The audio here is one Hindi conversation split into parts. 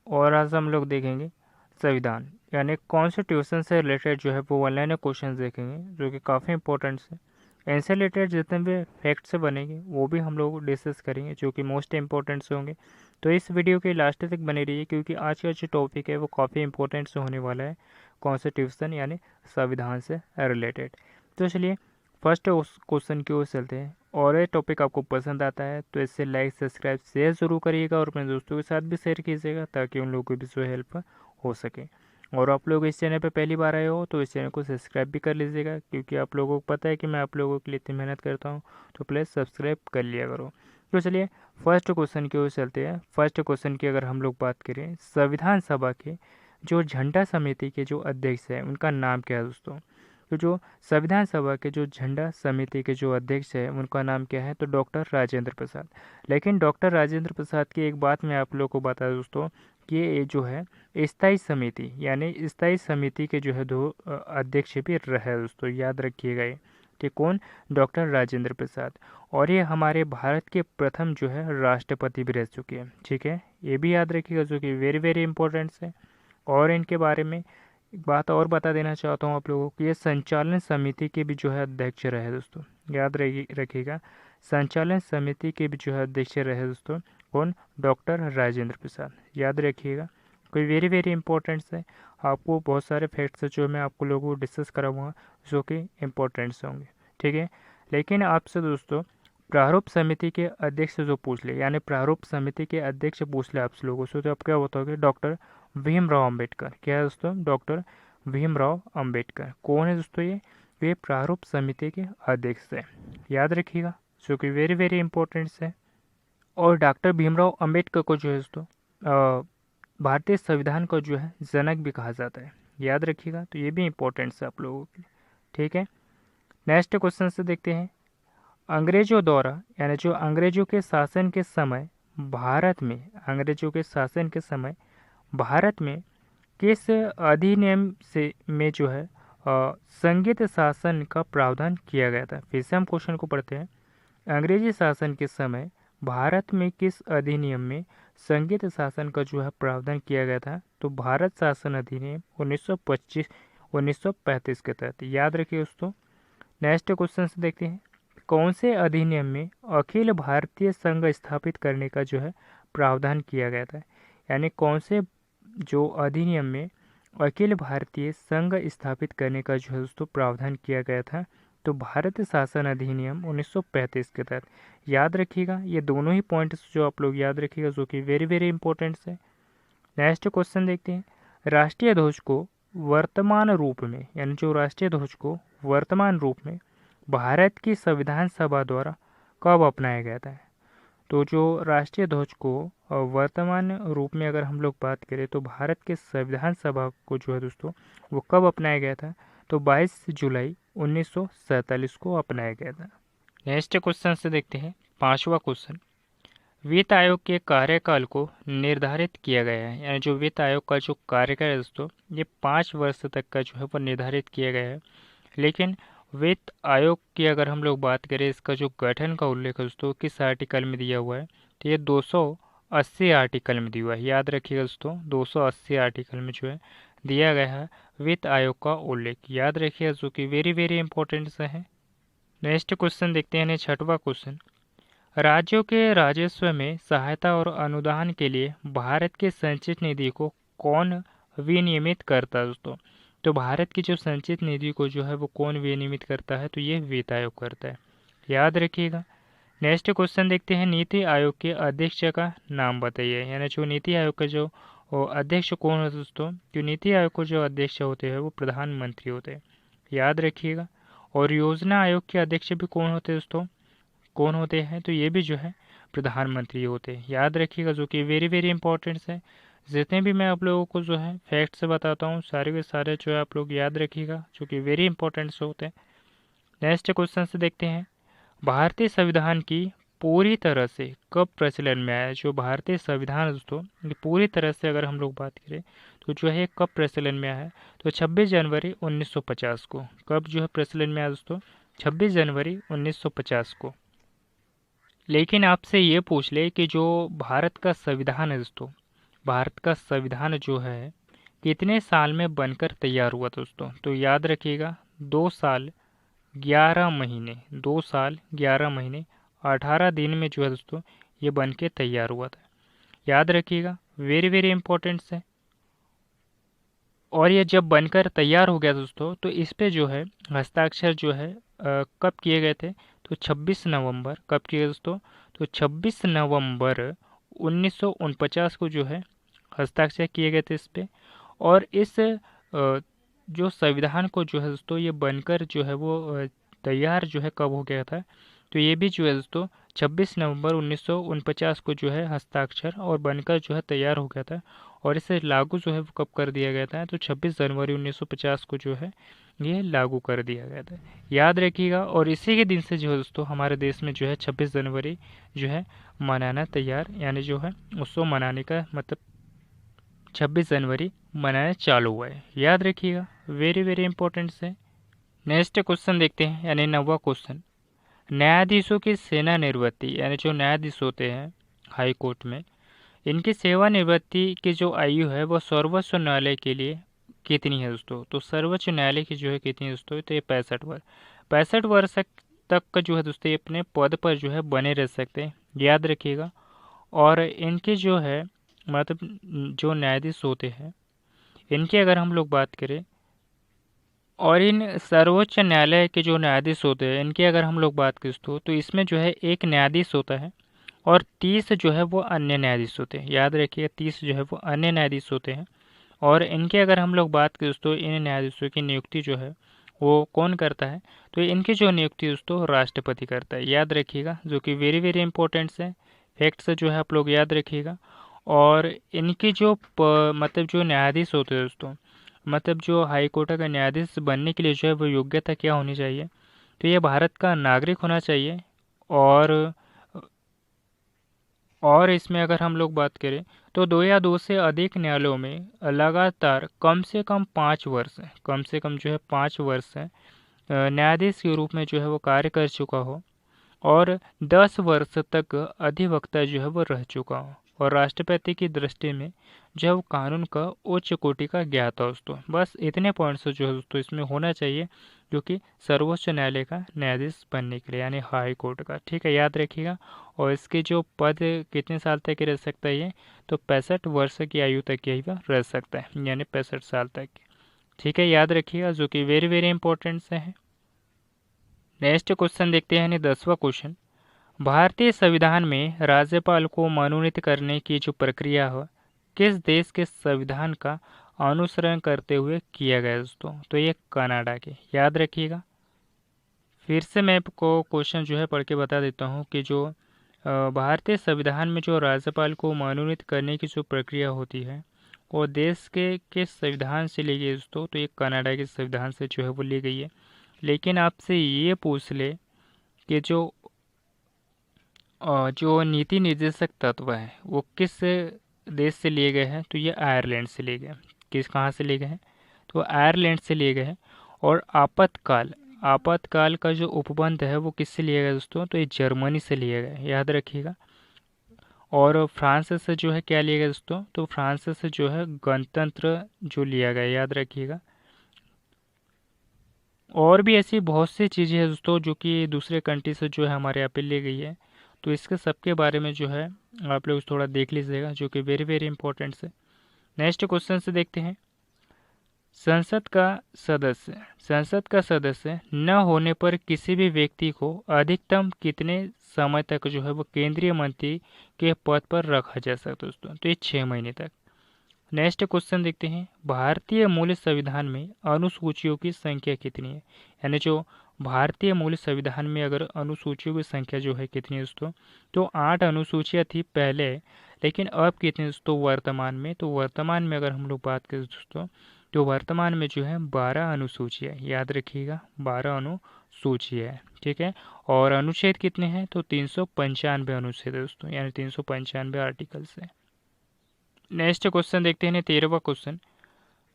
और आज हम लोग देखेंगे संविधान यानी कॉन्स्टिट्यूशन से रिलेटेड जो है वो ऑनलाइन क्वेश्चन देखेंगे जो कि काफ़ी इंपॉर्टेंट है। इनसे रिलेटेड जितने भी फैक्ट से बनेंगे वो भी हम लोग डिस्कस करेंगे जो कि मोस्ट इंपॉर्टेंट से होंगे। तो इस वीडियो के लास्ट तक बने रहिए क्योंकि आज का जो टॉपिक है वो काफ़ी इंपॉर्टेंट से होने वाला है, कॉन्स्टिट्यूशन यानी संविधान से रिलेटेड। तो चलिए फर्स्ट क्वेश्चन की ओर चलते हैं। और ये टॉपिक आपको पसंद आता है तो इससे लाइक सब्सक्राइब शेयर ज़रूर करिएगा और अपने दोस्तों के साथ भी शेयर कीजिएगा ताकि उन लोगों को भी जो हेल्प हो सके। और आप लोग इस चैनल पर पहली बार आए हो तो इस चैनल को सब्सक्राइब भी कर लीजिएगा क्योंकि आप लोगों को पता है कि मैं आप लोगों के लिए इतनी मेहनत करता हूँ, तो प्लीज़ सब्सक्राइब कर लिया करो। तो चलिए फर्स्ट क्वेश्चन की ओर चलते हैं। फर्स्ट क्वेश्चन की अगर हम लोग बात करें, संविधान सभा के जो झंडा समिति के जो अध्यक्ष हैं उनका नाम क्या है दोस्तों? तो जो संविधान सभा के जो झंडा समिति के जो अध्यक्ष है उनका नाम क्या है? तो डॉक्टर राजेंद्र प्रसाद। लेकिन डॉक्टर राजेंद्र प्रसाद की एक बात मैं आप लोगों को बता दूं दोस्तों कि ये जो है स्थायी समिति यानी स्थायी समिति के जो है दो अध्यक्ष भी रहे दोस्तों, याद रखिएगा ये। कि कौन? डॉक्टर राजेंद्र प्रसाद। और ये हमारे भारत के प्रथम जो है राष्ट्रपति भी रह चुके हैं, ठीक है, ये भी याद रखिएगा जो कि वेरी वेरी इंपॉर्टेंट है। और इनके बारे में एक बात और बता देना चाहता हूँ आप लोगों को, ये संचालन समिति के भी जो है अध्यक्ष रहे दोस्तों, याद रखिएगा। संचालन समिति के भी जो है अध्यक्ष रहे दोस्तों, कौन? डॉक्टर राजेंद्र प्रसाद, याद रखिएगा। कोई वेरी वेरी इंपॉर्टेंट है। आपको बहुत सारे फैक्ट्स है जो मैं आपको लोगों को डिस्कस कराऊंगा जो कि इम्पोर्टेंट्स होंगे, ठीक है। लेकिन आपसे दोस्तों प्रारूप समिति के अध्यक्ष जो पूछ ले यानी प्रारूप समिति के अध्यक्ष पूछ ले आप लोगों से तो आप क्या बताओगे? डॉक्टर भीमराव अंबेडकर। क्या है दोस्तों? डॉक्टर भीमराव अंबेडकर। कौन है दोस्तों ये प्रारूप समिति के अध्यक्ष है, याद रखिएगा जो कि वेरी वेरी इंपॉर्टेंट है। और डॉक्टर भीमराव अंबेडकर को जो है दोस्तों भारतीय संविधान का जो है जनक भी कहा जाता है, याद रखिएगा। तो ये भी इंपॉर्टेंट है आप लोगों के लिए, ठीक है। नेक्स्ट क्वेश्चन से देखते हैं। अंग्रेजों द्वारा यानी जो अंग्रेजों के शासन के समय भारत में, अंग्रेजों के शासन के समय भारत में किस अधिनियम से में जो है संघित शासन का प्रावधान किया गया था? फिर से हम क्वेश्चन को पढ़ते हैं। अंग्रेजी शासन के समय भारत में किस अधिनियम में संघित शासन का जो है प्रावधान किया गया था? तो भारत शासन अधिनियम 1935 के तहत, याद रखिए दोस्तों। नेक्स्ट क्वेश्चन से देखते हैं। कौन से अधिनियम में अखिल भारतीय संघ स्थापित करने का जो है प्रावधान किया गया था? यानी कौन से जो अधिनियम में अखिल भारतीय संघ स्थापित करने का जो है दोस्तों प्रावधान किया गया था? तो भारत शासन अधिनियम 1935 के तहत, याद रखिएगा। ये दोनों ही पॉइंट्स जो आप लोग याद रखिएगा जो कि वेरी वेरी इंपॉर्टेंट है। नेक्स्ट क्वेश्चन देखते हैं। राष्ट्रीय ध्वज को वर्तमान रूप में यानी जो राष्ट्रीय ध्वज को वर्तमान रूप में भारत की संविधान सभा द्वारा कब अपनाया गया था? तो जो राष्ट्रीय ध्वज को वर्तमान रूप में अगर हम लोग बात करें तो भारत के संविधान सभा को जो है दोस्तों वो कब अपनाया गया था? तो 22 जुलाई 1947 को अपनाया गया था। नेक्स्ट क्वेश्चन से देखते हैं। पांचवा क्वेश्चन। वित्त आयोग के कार्यकाल को निर्धारित किया गया है यानी जो वित्त आयोग का जो कार्यकाल है दोस्तों ये 5 वर्ष तक का जो है वो निर्धारित किया गया है। लेकिन वित्त आयोग की अगर हम लोग बात करें इसका जो गठन का उल्लेख है दोस्तों किस आर्टिकल में दिया हुआ है? तो ये 280 आर्टिकल में दिया हुआ है, याद रखिएगा दोस्तों। 280 आर्टिकल में जो है दिया गया है वित्त आयोग का उल्लेख, याद रखिएगा जो कि वेरी वेरी इंपॉर्टेंट सा है। नेक्स्ट क्वेश्चन देखते हैं। छठवां क्वेश्चन। राज्यों के राजस्व में सहायता और अनुदान के लिए भारत के संचित निधि को कौन विनियमित करता है दोस्तों? तो भारत की जो संचित निधि को जो है वो कौन विनियमित करता है? तो ये वित्त आयोग करता है, याद रखिएगा। नेक्स्ट क्वेश्चन देखते हैं। नीति आयोग के अध्यक्ष का नाम बताइए यानी जो नीति आयोग का जो अध्यक्ष कौन है दोस्तों? जो नीति आयोग को जो अध्यक्ष होते हैं वो प्रधानमंत्री होते हैं, याद रखिएगा। और योजना आयोग के अध्यक्ष भी कौन होते हैं दोस्तों? कौन होते हैं? तो ये भी जो है प्रधानमंत्री होते हैं, याद रखिएगा जो कि वेरी वेरी इंपॉर्टेंट है। जितने भी मैं आप लोगों को जो है फैक्ट्स बताता हूँ सारे के सारे जो है आप लोग याद रखिएगा जो कि वेरी इंपॉर्टेंट होते हैं। नेक्स्ट क्वेश्चन से देखते हैं। भारतीय संविधान की पूरी तरह से कब प्रचलन में आया? जो भारतीय संविधान दोस्तों ये पूरी तरह से अगर हम लोग बात करें तो जो है कब प्रचलन में आया? तो 26 जनवरी 1950 को। कब जो है प्रचलन में आया दोस्तों? 26 जनवरी 1950 को। लेकिन आपसे ये पूछ ले कि जो भारत का संविधान है दोस्तों भारत का संविधान जो है कितने साल में बनकर तैयार हुआ दोस्तों? तो याद रखिएगा 2 साल 11 महीने, 2 साल 11 महीने 18 दिन में जो है दोस्तों ये बन के तैयार हुआ था। याद रखिएगा, वेरी वेरी इंपॉर्टेंट है। और ये जब बनकर तैयार हो गया दोस्तों, तो इस पे जो है हस्ताक्षर जो है कब किए गए थे? तो 26 नवंबर, कब किए गए दोस्तों? तो 26 नवंबर 1949 को जो है हस्ताक्षर किए गए थे इस पे। और इस जो संविधान को जो है दोस्तों ये बनकर जो है वो तैयार जो है कब हो गया था? तो ये भी जो है दोस्तों 26 नवंबर 1949 को जो है हस्ताक्षर और बनकर जो है तैयार हो गया था। और इसे लागू जो है वो कब कर दिया गया था? तो 26 जनवरी 1950 को जो है ये लागू कर दिया गया था। याद रखिएगा। और इसी के दिन से जो है दोस्तों हमारे देश में जो है 26 जनवरी जो है मनाना तैयार, यानी जो है उत्सव मनाने का मतलब 26 जनवरी मनाना चालू हुआ है। याद रखिएगा, वेरी वेरी इंपॉर्टेंट है। नेक्स्ट क्वेश्चन देखते हैं, यानी 9वां क्वेश्चन। न्यायाधीशों की सेना निवृत्ति, यानी जो न्यायाधीश होते हैं हाई कोर्ट में, इनकी सेवानिवृत्ति की जो आयु है वो सर्वोच्च न्यायालय के लिए कितनी है दोस्तों? तो सर्वोच्च न्यायालय की जो है कितनी है दोस्तों? तो ये 65 वर्ष, 65 वर्ष तक का जो है दोस्तों ये अपने पद पर जो है बने रह सकते हैं। याद रखिएगा। और इनके जो है मतलब जो न्यायाधीश होते हैं इनकी अगर हम लोग बात करें, और इन सर्वोच्च न्यायालय के जो न्यायाधीश होते हैं इनकी अगर हम लोग बात करें दोस्तों, तो इसमें जो है एक न्यायाधीश होता है और 30 जो है वो अन्य न्यायाधीश होते हैं। याद रखिए 30 जो है वो अन्य न्यायाधीश होते हैं। और इनके अगर हम लोग बात करें दोस्तों, इन न्यायाधीशों की नियुक्ति जो है वो कौन करता है? तो इनकी जो नियुक्ति दोस्तों राष्ट्रपति करता है। याद रखिएगा, जो कि वेरी वेरी इंपॉर्टेंट है। फैक्ट्स जो है आप लोग याद रखिएगा। और इनकी जो मतलब जो न्यायाधीश होते हैं दोस्तों, मतलब जो हाई कोर्ट का न्यायाधीश बनने के लिए जो है वो योग्यता क्या होनी चाहिए? तो ये भारत का नागरिक होना चाहिए। और इसमें अगर हम लोग बात करें तो 2 या 2 से अधिक न्यायालयों में लगातार कम से कम 5 वर्ष है, कम से कम जो है 5 वर्ष है न्यायाधीश के रूप में जो है वो कार्य कर चुका हो और 10 वर्ष तक अधिवक्ता जो है वो रह चुका हो और राष्ट्रपति की दृष्टि में जो है वो कानून का उच्च कोटि का ज्ञाता हो दोस्तों। बस इतने पॉइंट्स जो है दोस्तों इसमें होना चाहिए जो कि सर्वोच्च न्यायालय का न्यायाधीश बनने के लिए, यानी हाई कोर्ट का। ठीक है, याद रखिएगा। और इसके जो पद कितने साल तक रह सकता है ये? तो 65 वर्ष की आयु तक यही रह सकता है, यानी 65 साल तक। ठीक है, याद रखिएगा, जो कि वेरी वेरी इंपॉर्टेंट से है। नेक्स्ट क्वेश्चन देखते हैं, यानी 10वां क्वेश्चन। भारतीय संविधान में राज्यपाल को मनोनीत करने की जो प्रक्रिया है किस देश के संविधान का अनुसरण करते हुए किया गया दोस्तों? तो ये कनाडा के। याद रखिएगा। फिर से मैं आपको क्वेश्चन जो है पढ़ के बता देता हूँ कि जो भारतीय संविधान में जो राज्यपाल को मनोनीत करने की जो प्रक्रिया होती है वो देश के किस संविधान से ली गई दोस्तों? तो ये कनाडा के संविधान से जो है वो ली गई है। लेकिन आपसे ये पूछ ले कि जो नीति निर्देशक तत्व है वो किस देश से लिए गए हैं? तो ये आयरलैंड से लिए गए हैं। कहाँ से लिए गए हैं? तो आयरलैंड से लिए गए हैं। और आपातकाल का जो उपबंध है वो किससे लिया गया दोस्तों? तो ये जर्मनी से लिया गया है। याद रखिएगा। और फ्रांस से जो है क्या लिया गया दोस्तों? तो फ्रांस से जो है गणतंत्र जो लिया गया, याद रखिएगा। और भी ऐसी बहुत सी चीज़ें हैं दोस्तों जो कि दूसरे कंट्री से जो है हमारे यहाँ पे ली गई है। तो इसके सबके बारे में जो है आप लोग थोड़ा देख लीजिएगा, जो कि वेरी वेरी इंपॉर्टेंट है। नेक्स्ट क्वेश्चन से देखते हैं। संसद का सदस्य न होने पर किसी भी व्यक्ति को अधिकतम कितने समय तक जो है वो केंद्रीय मंत्री के पद पर रखा जा सकता है दोस्तों? तो ये 6 महीने तक। नेक्स्ट क्वेश्चन देखते हैं। भारतीय मूल संविधान में अनुसूचियों की संख्या कितनी है? यानी जो भारतीय मूल संविधान में अगर अनुसूचियों की संख्या जो है कितनी है दोस्तों? तो 8 अनुसूचियाँ थी पहले, लेकिन अब कितनी दोस्तों वर्तमान में? तो वर्तमान में अगर हम लोग बात करें दोस्तों, तो वर्तमान में जो है 12 अनुसूचियाँ। याद रखिएगा, 12 अनुसूचियाँ है। ठीक है। और अनुच्छेद कितने हैं? तो 395 अनुच्छेद है दोस्तों, यानी 395 आर्टिकल्स है। नेक्स्ट क्वेश्चन देखते हैं, 13वां क्वेश्चन।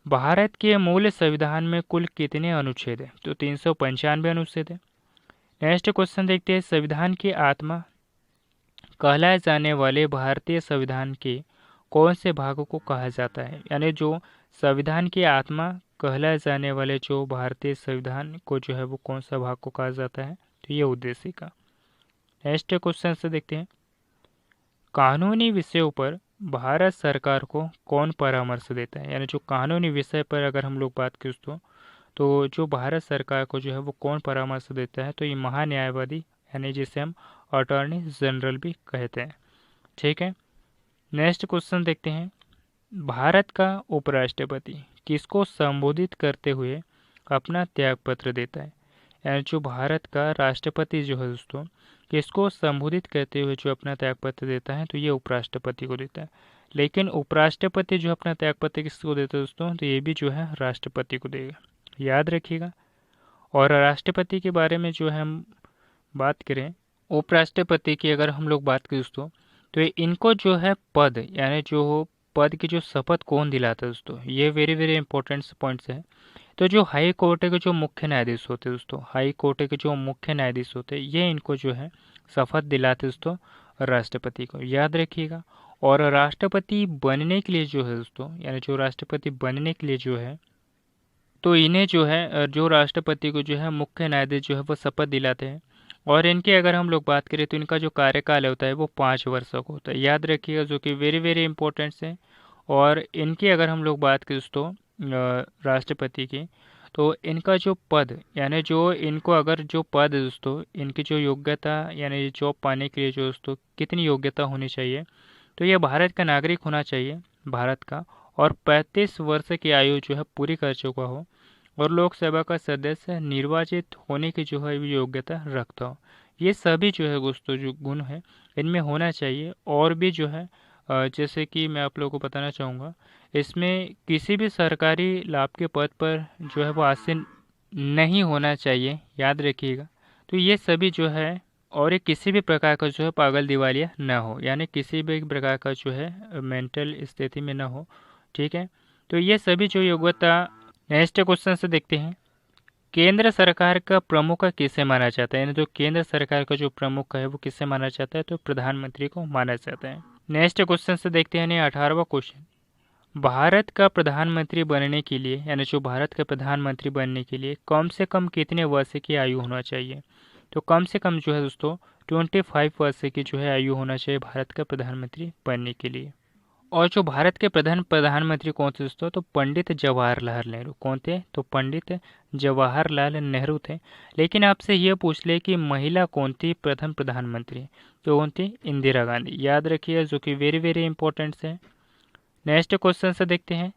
भारत के मूल संविधान में कुल कितने अनुच्छेद हैं? तो 395 अनुच्छेद है। नेक्स्ट क्वेश्चन देखते हैं। संविधान की आत्मा कहलाए जाने वाले भारतीय संविधान के कौन से भागों को कहा जाता है, यानी जो संविधान की आत्मा कहलाए जाने वाले जो भारतीय संविधान को जो है वो कौन सा भाग को कहा जाता है, तो ये उद्देशिका। नेक्स्ट क्वेश्चन से देखते हैं, कानूनी विषयों पर भारत सरकार को कौन परामर्श देता है, यानी जो कानूनी विषय पर अगर हम लोग बात करें तो जो भारत सरकार को जो है वो कौन परामर्श देता है, तो ये महान्यायवादी, यानी जिसे हम अटॉर्नी जनरल भी कहते हैं। ठीक है, नेक्स्ट क्वेश्चन देखते हैं, भारत का उपराष्ट्रपति किसको संबोधित करते हुए अपना त्यागपत्र देता है, यानी जो भारत का राष्ट्रपति जो है दोस्तों किसको संबोधित करते हुए जो अपना त्यागपत्र देता है, तो ये उपराष्ट्रपति को देता है। लेकिन उपराष्ट्रपति जो अपना त्यागपत्र किसको देता है दोस्तों, तो ये भी जो है राष्ट्रपति को देगा, याद रखिएगा। और राष्ट्रपति के बारे में जो है हम बात करें, उपराष्ट्रपति की अगर हम लोग बात करें दोस्तों, तो इनको जो है पद, यानी जो पद की जो शपथ कौन दिलाता है दोस्तों, ये वेरी वेरी इंपॉर्टेंट पॉइंट्स है। तो जो हाई कोर्ट के जो मुख्य न्यायाधीश होते हैं दोस्तों, हाई कोर्ट के जो मुख्य न्यायाधीश होते हैं, ये इनको जो है शपथ दिलाते दोस्तों राष्ट्रपति को, याद रखिएगा। और राष्ट्रपति बनने के लिए जो है दोस्तों, यानी जो राष्ट्रपति बनने के लिए जो है, तो इन्हें जो है जो राष्ट्रपति को जो है मुख्य न्यायाधीश जो है वो शपथ दिलाते हैं। और इनके अगर हम लोग बात करें तो इनका जो कार्यकाल होता है वो 5 वर्षों का होता है, याद रखिएगा, जो कि वेरी वेरी इंपॉर्टेंट्स है। और इनकी अगर हम लोग बात करें दोस्तों राष्ट्रपति की, तो इनका जो पद, यानी जो इनको अगर जो पद है दोस्तों, इनकी जो योग्यता, यानी जॉब पाने के लिए जो दोस्तों कितनी योग्यता होनी चाहिए, तो ये भारत का नागरिक होना चाहिए, भारत का, और 35 वर्ष की आयु जो है पूरी कर चुका हो, और लोकसभा का सदस्य निर्वाचित होने की जो है योग्यता रखता हो। ये सभी जो है दोस्तों जो गुण है इनमें होना चाहिए। और भी जो है जैसे कि मैं आप लोगों को बताना चाहूँगा, इसमें किसी भी सरकारी लाभ के पद पर जो है वो आसीन नहीं होना चाहिए, याद रखिएगा। तो ये सभी जो है, और ये किसी भी प्रकार का जो है पागल दिवालिया ना हो, यानी किसी भी प्रकार का जो है मेंटल स्थिति में ना हो। ठीक है, तो ये सभी जो योग्यता। नेक्स्ट क्वेश्चन से देखते हैं, केंद्र सरकार का प्रमुख किसे माना जाता है, यानी जो केंद्र सरकार का जो प्रमुख है वो किसे माना जाता है, तो प्रधानमंत्री को माना जाता है। नेक्स्ट क्वेश्चन से देखते हैं 18वां क्वेश्चन, भारत का प्रधानमंत्री बनने के लिए, यानी जो भारत का प्रधानमंत्री बनने के लिए कम से कम कितने वर्ष की आयु होना चाहिए, तो कम से कम जो है दोस्तों 25 वर्ष की जो है आयु होना चाहिए भारत का प्रधानमंत्री बनने के लिए। और जो भारत के प्रधानमंत्री कौन थे दोस्तों, तो पंडित जवाहरलाल नेहरू। कौन थे, तो पंडित जवाहरलाल नेहरू थे। लेकिन आपसे ये पूछ ले कि महिला कौन थी प्रथम प्रधानमंत्री, तो कौन थी, इंदिरा गांधी, याद रखिए, जो कि वेरी वेरी इंपॉर्टेंट है। नेक्स्ट क्वेश्चन से देखते हैं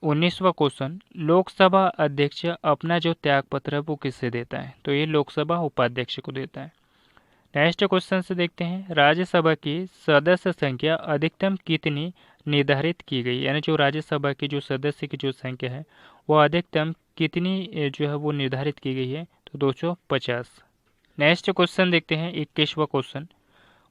19वां क्वेश्चन, लोकसभा अध्यक्ष अपना जो त्यागपत्र है वो किससे देता है, तो ये लोकसभा उपाध्यक्ष को देता है। नेक्स्ट क्वेश्चन से देखते हैं, राज्यसभा की सदस्य संख्या अधिकतम कितनी निर्धारित की गई, यानी जो राज्यसभा की जो सदस्य की जो संख्या है वो अधिकतम कितनी जो है वो निर्धारित की गई है, तो 250। नेक्स्ट क्वेश्चन देखते हैं 21वां क्वेश्चन,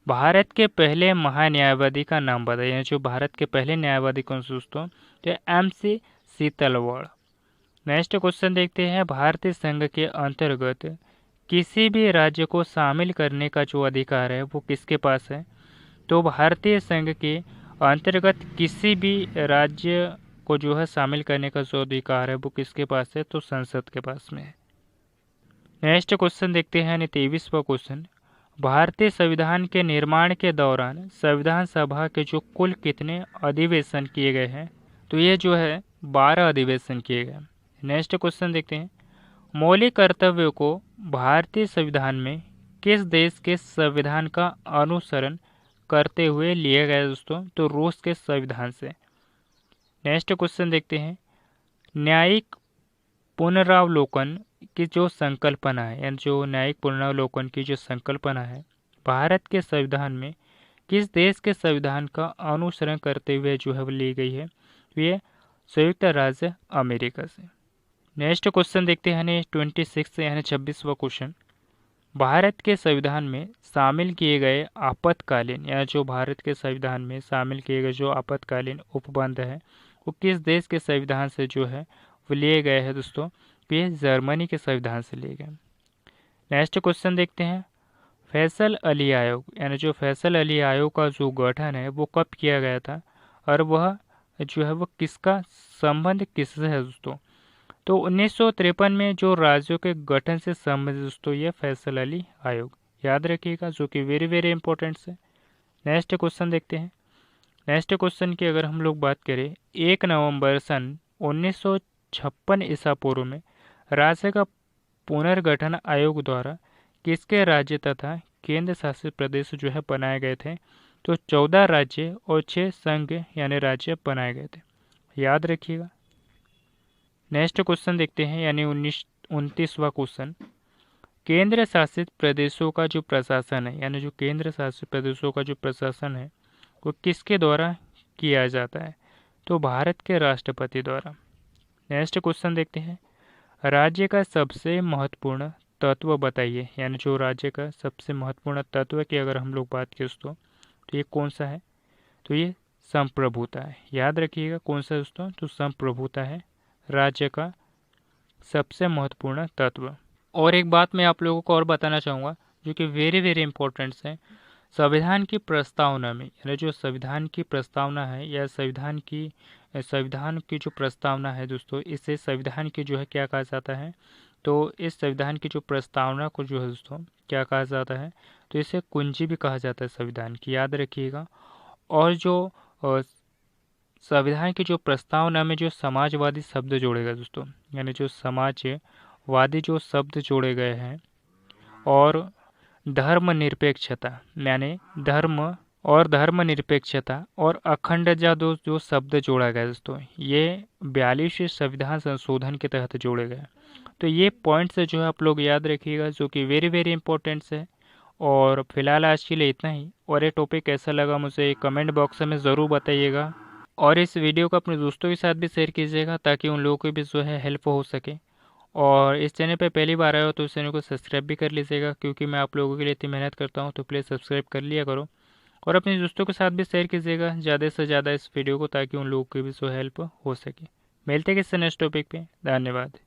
भारत के पहले महान्यायवादी का नाम बताइए, यानी जो भारत के पहले न्यायवादी कौन से दोस्तों, तो MC सीतलवाड़। नेक्स्ट क्वेश्चन देखते हैं, भारतीय संघ के अंतर्गत किसी भी राज्य को शामिल करने का जो अधिकार है वो किसके पास है, तो भारतीय संघ के अंतर्गत किसी भी राज्य को जो है शामिल करने का जो अधिकार है वो किसके पास है, तो संसद के पास में है। नेक्स्ट क्वेश्चन देखते हैं 23वां क्वेश्चन, भारतीय संविधान के निर्माण के दौरान संविधान सभा के जो कुल कितने अधिवेशन किए गए हैं, तो ये जो है 12 अधिवेशन किए गए। नेक्स्ट क्वेश्चन देखते हैं, मौलिक कर्तव्यों को भारतीय संविधान में किस देश के संविधान का अनुसरण करते हुए लिए गए दोस्तों, तो रूस के संविधान से। नेक्स्ट क्वेश्चन देखते हैं, न्यायिक पुनरावलोकन की जो संकल्पना है, यानी जो न्यायिक पुनरावलोकन की जो संकल्पना है भारत के संविधान में किस देश के संविधान का अनुसरण करते हुए जो है वो ली गई है, तो ये संयुक्त राज्य अमेरिका से। नेक्स्ट क्वेश्चन देखते हैं 26 यानी 26वां क्वेश्चन, भारत के संविधान में शामिल किए गए आपातकालीन, या जो भारत के संविधान में शामिल किए गए जो आपातकालीन उपबंध है वो किस देश के संविधान से जो है वो लिए गए हैं दोस्तों, ये जर्मनी के संविधान से लिए गए। नेक्स्ट क्वेश्चन देखते हैं, फैसल अली आयोग, यानी जो फैसल अली आयोग का जो गठन है वो कब किया गया था, और वह जो है वो किसका संबंध किससे है दोस्तों। तो 1953 में जो राज्यों के गठन से संबंधित दोस्तों ये फैसल अली आयोग, याद रखिएगा, जो कि वेरी वेरी इंपॉर्टेंट है। नेक्स्ट क्वेश्चन देखते हैं। नेक्स्ट क्वेश्चन की अगर हम लोग बात करें, 1 नवंबर सन 1956 ईसा पूर्व में राज्य का पुनर्गठन आयोग द्वारा किसके राज्य तथा केंद्र शासित प्रदेश जो है बनाए गए थे। तो 14 राज्य और 6 संघ यानी राज्य बनाए गए थे, याद रखिएगा। नेक्स्ट क्वेश्चन देखते हैं, यानी 29वां क्वेश्चन। केंद्र शासित प्रदेशों का जो प्रशासन है, यानी जो केंद्र शासित प्रदेशों का जो प्रशासन है वो किसके द्वारा किया जाता है। तो भारत के राष्ट्रपति द्वारा। नेक्स्ट क्वेश्चन देखते हैं, राज्य का सबसे महत्वपूर्ण तत्व बताइए, यानी जो राज्य का सबसे महत्वपूर्ण तत्व की अगर हम लोग बात करें दोस्तों तो ये कौन सा है। तो ये संप्रभुता है, याद रखिएगा कौन सा दोस्तों। तो संप्रभुता है राज्य का सबसे महत्वपूर्ण तत्व। और एक बात मैं आप लोगों को और बताना चाहूँगा जो कि वेरी वेरी इंपॉर्टेंट है। संविधान की प्रस्तावना में, यानी जो संविधान की प्रस्तावना है या संविधान की जो प्रस्तावना है दोस्तों, इसे संविधान की जो है क्या कहा जाता है। तो इस संविधान की जो प्रस्तावना को जो है दोस्तों क्या कहा जाता है। तो इसे कुंजी भी कहा जाता है संविधान की, याद रखिएगा। और जो संविधान की जो प्रस्तावना में जो समाजवादी शब्द जोड़े गए दोस्तों, यानी जो समाजवादी जो शब्द जोड़े गए हैं, और धर्मनिरपेक्षता, यानी धर्मनिरपेक्षता और अखंडता जो शब्द जोड़ा गया दोस्तों, ये 42वें संविधान संशोधन के तहत जोड़े गए। तो ये पॉइंट्स जो है आप लोग याद रखिएगा, जो कि वेरी वेरी इंपॉर्टेंट्स है। और फिलहाल आज के लिए इतना ही। और ये टॉपिक कैसा लगा मुझे कमेंट बॉक्स में ज़रूर बताइएगा, और इस वीडियो को अपने दोस्तों के साथ भी शेयर कीजिएगा ताकि उन लोगों को भी जो है हेल्प हो सके। और इस चैनल पे पहली बार आए हो तो इस चैनल को सब्सक्राइब भी कर लीजिएगा, क्योंकि मैं आप लोगों के लिए इतनी मेहनत करता हूँ, तो प्लीज़ सब्सक्राइब कर लिया करो। और अपने दोस्तों के साथ भी शेयर कीजिएगा ज़्यादा से ज़्यादा इस वीडियो को, ताकि उन लोगों की भी जो हेल्प हो सके। मिलते हैं किसी नेक्स्ट टॉपिक पे। धन्यवाद।